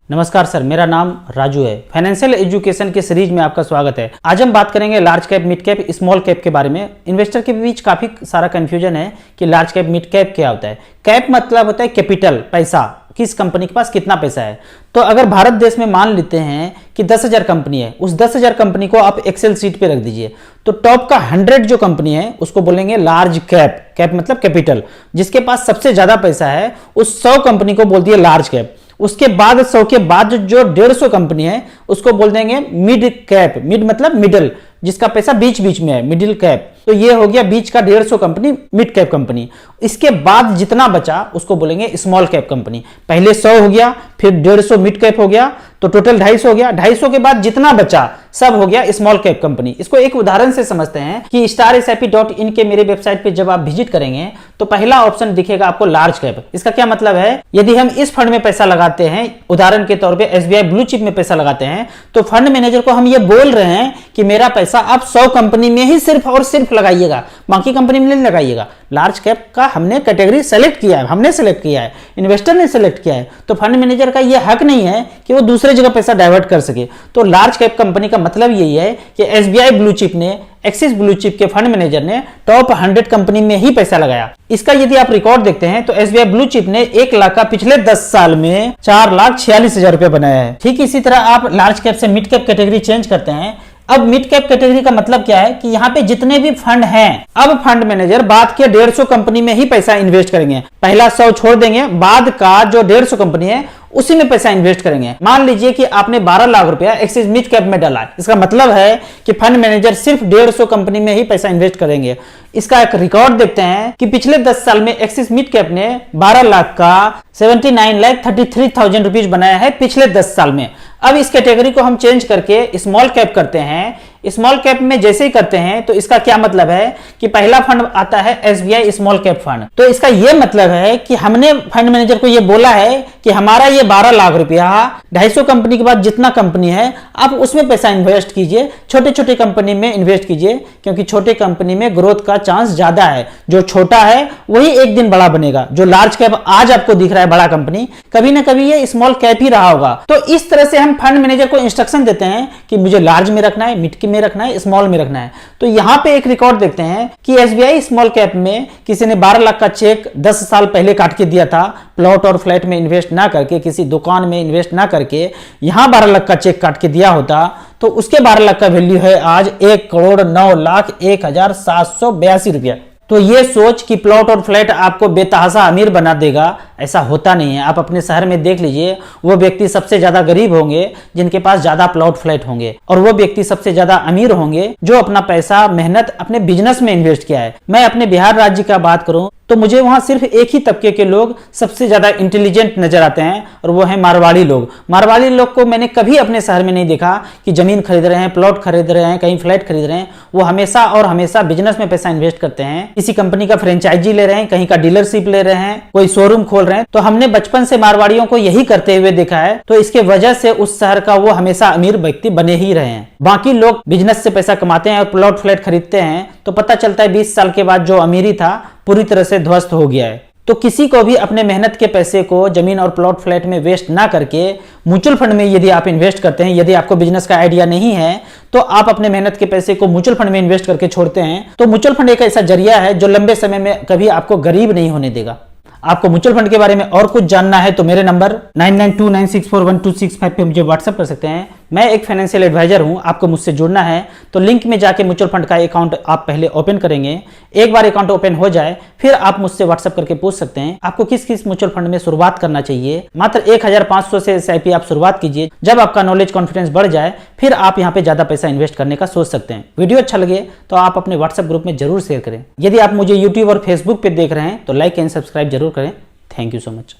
नमस्कार सर, मेरा नाम राजू है। फाइनेंशियल एजुकेशन के सीरीज में आपका स्वागत है। आज हम बात करेंगे large cap, mid cap, small cap के बारे में। इन्वेस्टर के बीच काफी सारा कंफ्यूजन है कि लार्ज कैप, मिड कैप क्या होता है। कैप मतलब होता है कैपिटल, पैसा, किस कंपनी के पास कितना पैसा है। तो अगर भारत देश में मान लेते हैं कि 10,000 कंपनी है, उस 10,000 कंपनी को आप एक्सेल सीट पे रख दीजिए, तो टॉप का 100 जो कंपनी है उसको बोलेंगे लार्ज कैप। कैप मतलब कैपिटल, जिसके पास सबसे ज्यादा पैसा है उस 100 कंपनी को बोल दिए लार्ज कैप। उसके बाद 100 के बाद जो 150 कंपनी है उसको बोल देंगे मिड कैप। मिड मतलब मिडिल, जिसका पैसा बीच बीच में है, मिडिल कैप। तो ये हो गया बीच का 150 कंपनी, मिड कैप कंपनी। इसके बाद जितना बचा उसको बोलेंगे स्मॉल कैप कंपनी। पहले 100 हो गया, फिर 150 मिड कैप हो गया, तो टोटल 250 हो गया। 250 के बाद जितना बचा सब हो गया स्मॉल कैप कंपनी। इसको एक उदाहरण से समझते हैं कि starsip.in के मेरे वेबसाइट पे जब आप विजिट करेंगे तो पहला ऑप्शन दिखेगा आपको लार्ज कैप। इसका क्या मतलब है, यदि हम इस फंड में पैसा लगाते हैं, उदाहरण के तौर पे SBI ब्लू चिप में पैसा लगाते हैं, तो फंड मैनेजर को हम ये बोल रहे हैं कि मेरा पैसा आप 100 कंपनी में ही सिर्फ और सिर्फ लगाइएगा, बाकी कंपनी में नहीं लगाइएगा। लार्ज कैप का हमने कैटेगरी सेलेक्ट किया है, हमने सेलेक्ट किया है, इन्वेस्टर ने सेलेक्ट किया है, तो फंड मैनेजर का यह हक नहीं है कि वो दूसरे जगह पैसा डाइवर्ट कर सके। तो लार्ज कैप कंपनी का मतलब यही है कि SBI ब्लू चिप ने, एक्सिस ब्लू चिप के फंड मैनेजर ने टॉप 100 कंपनी में ही पैसा लगाया। इसका यदि आप रिकॉर्ड देखते हैं तो SBI ब्लू चिप ने 1 लाख का पिछले 10 साल में 4,46,000 रुपया बनाया है। ठीक इसी तरह आप लार्ज कैप से मिड कैप कैटेगरी चेंज करते हैं। अब मिड कैप कैटेगरी का मतलब क्या है कि यहाँ पे जितने भी फंड हैं, अब फंड मैनेजर बाद के 150 कंपनी में ही पैसा इन्वेस्ट करेंगे। पहला 100 छोड़ देंगे, बाद का जो 150 कंपनी है उसी में पैसा इन्वेस्ट करेंगे। मान लीजिए कि आपने 12 लाख रुपया एक्सिस मिड कैप में डाला है, इसका मतलब है कि फंड मैनेजर सिर्फ 150 कंपनी में ही पैसा इन्वेस्ट करेंगे। इसका एक रिकॉर्ड देखते हैं कि पिछले 10 साल में एक्सिस मिड कैप ने 12 लाख का 79,33,000 रुपीज बनाया है पिछले 10 साल में। अब इस कैटेगरी को हम चेंज करके स्मॉल कैप करते हैं। स्मॉल कैप में जैसे ही करते हैं तो इसका क्या मतलब है कि पहला फंड आता है SBI स्मॉल कैप फंड। तो इसका यह मतलब है कि हमने फंड मैनेजर को यह बोला है कि हमारा ये 12 लाख रुपया 250 कंपनी के बाद जितना कंपनी है आप उसमें पैसा इन्वेस्ट कीजिए, छोटे छोटे कंपनी में इन्वेस्ट कीजिए, क्योंकि छोटे कंपनी में ग्रोथ का चांस ज्यादा है। जो छोटा है वही एक दिन बड़ा बनेगा। जो लार्ज कैप आज आपको दिख रहा है बड़ा कंपनी, कभी ना कभी ये स्मॉल कैप ही रहा होगा। तो इस तरह से हम फंड मैनेजर को इंस्ट्रक्शन देते हैं कि मुझे लार्ज में रखना है, मिड में रखना है, स्मॉल में रखना है। तो यहां पे एक रिकॉर्ड देखते हैं कि SBI स्मॉल कैप में किसी ने 12 लाख का चेक 10 साल पहले काट के दिया था, प्लॉट और फ्लैट में इन्वेस्ट ना करके, किसी दुकान में इन्वेस्ट ना करके यहां 12 लाख का चेक काट के दिया होता तो उसके 12 लाख का वैल्यू है आज 1,09,01,782 रुपया। तो ये सोच कि प्लॉट और फ्लैट आपको बेतहासा अमीर बना देगा, ऐसा होता नहीं है। आप अपने शहर में देख लीजिए, वो व्यक्ति सबसे ज्यादा गरीब होंगे जिनके पास ज्यादा प्लॉट फ्लैट होंगे, और वो व्यक्ति सबसे ज्यादा अमीर होंगे जो अपना पैसा, मेहनत अपने बिजनेस में इन्वेस्ट किया है। मैं अपने बिहार राज्य का बात करूं तो मुझे वहां सिर्फ एक ही तबके के लोग सबसे ज्यादा इंटेलिजेंट नजर आते हैं, और वो है मारवाड़ी लोग। मारवाड़ी लोग को मैंने कभी अपने शहर में नहीं देखा कि जमीन खरीद रहे हैं, प्लॉट खरीद रहे हैं, कहीं फ्लैट खरीद रहे हैं। वो हमेशा और हमेशा बिजनेस में पैसा इन्वेस्ट करते हैं। किसी कंपनी का फ्रेंचाइजी ले रहे हैं, कहीं का डीलरशिप ले रहे हैं, कोई शोरूम खोल रहे हैं। तो हमने बचपन से मारवाड़ियों को यही करते हुए देखा है, तो इसके वजह से उस शहर का वो हमेशा अमीर व्यक्ति बने ही रहे हैं। बाकी लोग बिजनेस से पैसा कमाते हैं और प्लॉट फ्लैट खरीदते हैं, तो पता चलता है 20 साल के बाद जो अमीरी था पूरी तरह से ध्वस्त हो गया है। तो किसी को भी अपने मेहनत के पैसे को जमीन और प्लॉट फ्लैट में वेस्ट ना करके म्यूचुअल फंड में यदि आप इन्वेस्ट करते हैं, यदि आपको बिजनेस का आइडिया नहीं है तो आप अपने मेहनत के पैसे को म्यूचुअल फंड में इन्वेस्ट करके छोड़ते हैं, तो म्यूचुअल फंड एक ऐसा जरिया है जो लंबे समय में कभी आपको गरीब नहीं होने देगा। आपको म्यूचुअल फंड के बारे में और कुछ जानना है तो मेरे नंबर 9929641265 पे मुझे व्हाट्सएप कर सकते हैं। मैं एक फाइनेंशियल एडवाइजर हूं, आपको मुझसे जुड़ना है तो लिंक में जाके म्यूचुअल फंड का अकाउंट आप पहले ओपन करेंगे। एक बार अकाउंट ओपन हो जाए फिर आप मुझसे व्हाट्सएप करके पूछ सकते हैं आपको किस किस म्यूचुअल फंड में शुरुआत करना चाहिए। मात्र 1,500 से SIP आप शुरुआत कीजिए। जब आपका नॉलेज कॉन्फिडेंस बढ़ जाए फिर आप यहाँ पे ज्यादा पैसा इन्वेस्ट करने का सोच सकते हैं। वीडियो अच्छा लगे तो आप अपने व्हाट्सएप ग्रुप में जरूर शेयर करें। यदि आप मुझे यूट्यूब और फेसबुक पे देख रहे हैं तो लाइक एंड सब्सक्राइब जरूर करें। Thank you so much.